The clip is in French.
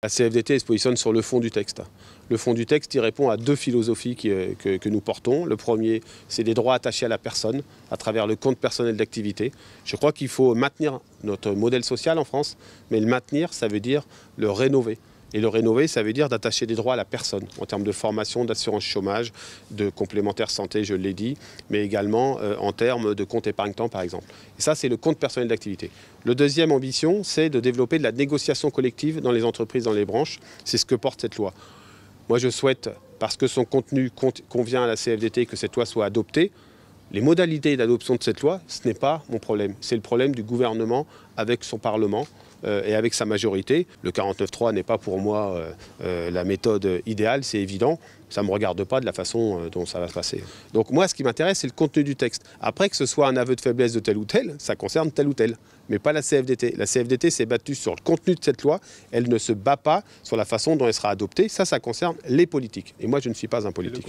La CFDT se positionne sur le fond du texte. Le fond du texte, il répond à deux philosophies que nous portons. Le premier, c'est des droits attachés à la personne à travers le compte personnel d'activité. Je crois qu'il faut maintenir notre modèle social en France, mais le maintenir, ça veut dire le rénover. Et le rénover, ça veut dire d'attacher des droits à la personne, en termes de formation, d'assurance chômage, de complémentaire santé, je l'ai dit, mais également en termes de compte épargne-temps, par exemple. Et ça, c'est le compte personnel d'activité. Le deuxième ambition, c'est de développer de la négociation collective dans les entreprises, dans les branches. C'est ce que porte cette loi. Moi, je souhaite, parce que son contenu convient à la CFDT, que cette loi soit adoptée. Les modalités d'adoption de cette loi, ce n'est pas mon problème. C'est le problème du gouvernement avec son Parlement et avec sa majorité. Le 49.3 n'est pas pour moi la méthode idéale, c'est évident. Ça ne me regarde pas de la façon dont ça va se passer. Donc moi, ce qui m'intéresse, c'est le contenu du texte. Après, que ce soit un aveu de faiblesse de tel ou tel, ça concerne tel ou tel, mais pas la CFDT. La CFDT s'est battue sur le contenu de cette loi. Elle ne se bat pas sur la façon dont elle sera adoptée. Ça concerne les politiques. Et moi, je ne suis pas un politique.